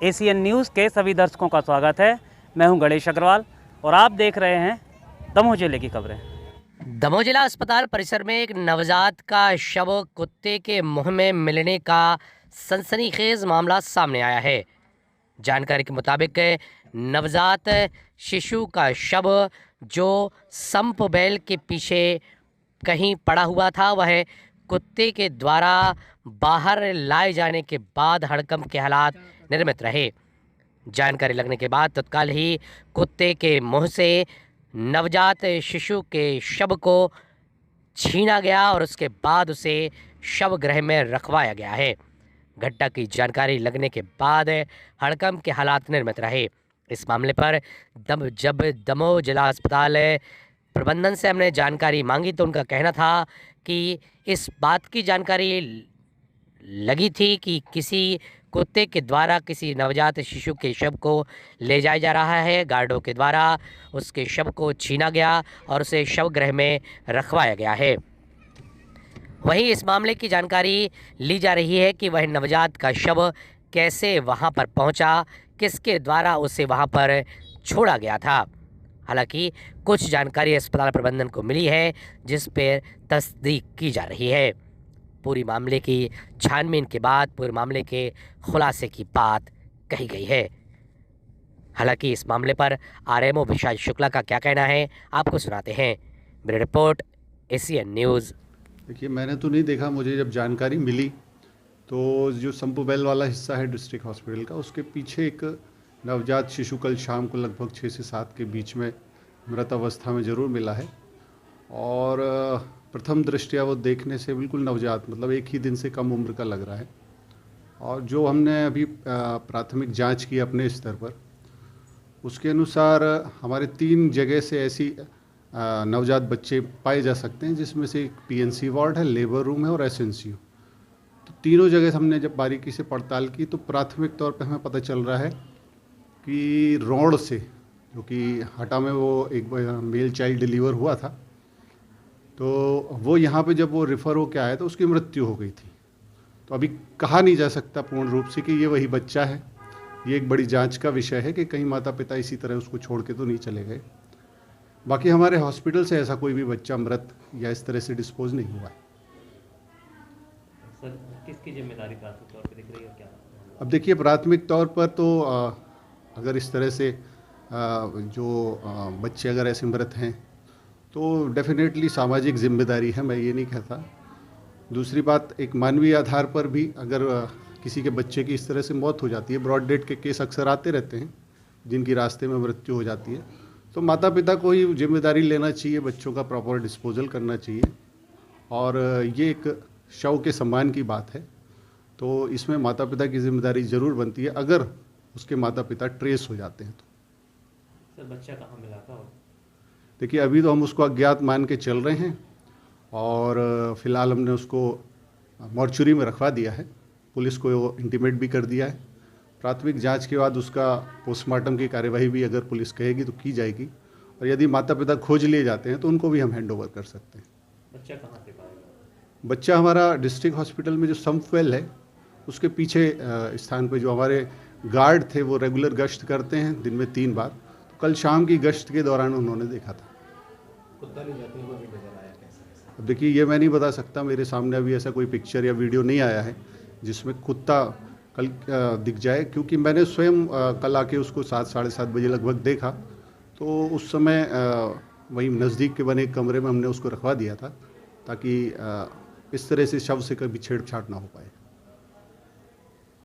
ACN news के सभी दर्शकों का स्वागत है। मैं हूं गणेश अग्रवाल और आप देख रहे हैं दमोह जिले की खबरें। दमोह जिला अस्पताल परिसर में एक नवजात का शव कुत्ते के मुंह में मिलने का सनसनीखेज मामला सामने आया है। जानकारी के मुताबिक नवजात शिशु का शव जो संप बैल के पीछे कहीं पड़ा हुआ था, वह कुत्ते के द्वारा बाहर लाए जाने के बाद हड़कंप के हालात निर्मित रहे। जानकारी लगने के बाद तत्काल ही कुत्ते के मुंह से नवजात शिशु के शव को छीना गया और उसके बाद उसे शव गृह में रखवाया गया है। घटना की जानकारी लगने के बाद हड़कंप के हालात निर्मित रहे। इस मामले पर जब दमोह जिला अस्पताल प्रबंधन से हमने जानकारी मांगी तो उनका कहना था कि इस बात की जानकारी लगी थी कि किसी कुत्ते के द्वारा किसी नवजात शिशु के शव को ले जाया जा रहा है। गार्डों के द्वारा उसके शव को छीना गया और उसे शव गृह में रखवाया गया है। वहीं इस मामले की जानकारी ली जा रही है कि वह नवजात का शव कैसे वहां पर पहुंचा, किसके द्वारा उसे वहां पर छोड़ा गया था। हालांकि कुछ जानकारी अस्पताल प्रबंधन को मिली है जिस पर तस्दीक की जा रही है। पूरी मामले की छानबीन के बाद पूरे मामले के खुलासे की बात कही गई है। हालांकि इस मामले पर आरएमओ विशाल शुक्ला का क्या कहना है, आपको सुनाते हैं। मेरी रिपोर्ट एसीएन न्यूज़। देखिए, मैंने तो नहीं देखा, मुझे जब जानकारी मिली तो जो संपू बैल वाला हिस्सा है डिस्ट्रिक्ट हॉस्पिटल का, उसके पीछे एक नवजात शिशु कल शाम को लगभग 6 से 7 के बीच में मृत अवस्था में ज़रूर मिला है। और प्रथम दृष्टया वो देखने से बिल्कुल नवजात, मतलब 1 ही दिन से कम उम्र का लग रहा है। और जो हमने अभी प्राथमिक जांच की अपने स्तर पर, उसके अनुसार हमारे 3 जगह से ऐसी नवजात बच्चे पाए जा सकते हैं, जिसमें से एक पीएनसी वार्ड है, लेबर रूम है और एसएनसीयू। तो तीनों जगह हमने जब बारीकी से पड़ताल की तो प्राथमिक तौर पे हमें पता चल रहा है कि रोड से, जो कि हटा में वो एक मेल चाइल्ड डिलीवर हुआ था, तो वो यहाँ पे जब वो रेफ़र हो के आया तो उसकी मृत्यु हो गई थी। तो अभी कहा नहीं जा सकता पूर्ण रूप से कि ये वही बच्चा है। ये एक बड़ी जांच का विषय है कि कहीं माता पिता इसी तरह उसको छोड़ के तो नहीं चले गए। बाकी हमारे हॉस्पिटल से ऐसा कोई भी बच्चा मृत या इस तरह से डिस्पोज नहीं हुआ है। सर, किसकी जिम्मेदारी प्राथमिक तौर पे दिख रही है क्या? अब देखिए, प्राथमिक तौर पर तो अगर इस तरह से जो बच्चे अगर ऐसे मृत हैं तो डेफिनेटली सामाजिक जिम्मेदारी है, मैं ये नहीं कहता। दूसरी बात, एक मानवीय आधार पर भी अगर किसी के बच्चे की इस तरह से मौत हो जाती है, ब्रॉड डेथ के केस अक्सर आते रहते हैं जिनकी रास्ते में मृत्यु हो जाती है, तो माता पिता को ही जिम्मेदारी लेना चाहिए, बच्चों का प्रॉपर डिस्पोजल करना चाहिए। और ये एक शव के सम्मान की बात है, तो इसमें माता पिता की जिम्मेदारी ज़रूर बनती है अगर उसके माता पिता ट्रेस हो जाते हैं तो। सर, बच्चा कहाँ मिला था? देखिए, अभी तो हम उसको अज्ञात मान के चल रहे हैं और फिलहाल हमने उसको मॉर्चुरी में रखवा दिया है। पुलिस को इंटीमेट भी कर दिया है। प्राथमिक जांच के बाद उसका पोस्टमार्टम की कार्यवाही भी अगर पुलिस कहेगी तो की जाएगी, और यदि माता पिता खोज लिए जाते हैं तो उनको भी हम हैंडओवर कर सकते हैं। बच्चा कहाँ से पाएगा? बच्चा हमारा डिस्ट्रिक्ट हॉस्पिटल में जो संपवेल है उसके पीछे स्थान पे जो हमारे गार्ड थे वो रेगुलर गश्त करते हैं दिन में 3 बार। तो कल शाम की गश्त के दौरान उन्होंने देखा था। कुत्ता ले जाते हुए भी नजर आया कैसे? अब देखिए, ये मैं नहीं बता सकता, मेरे सामने अभी ऐसा कोई पिक्चर या वीडियो नहीं आया है जिसमें कुत्ता कल दिख जाए, क्योंकि मैंने स्वयं कल आके उसको 7 साढ़े 7 बजे लगभग देखा, तो उस समय वहीं नज़दीक के बने कमरे में हमने उसको रखवा दिया था ताकि इस तरह से शव से कभी छेड़छाड़ ना हो पाए।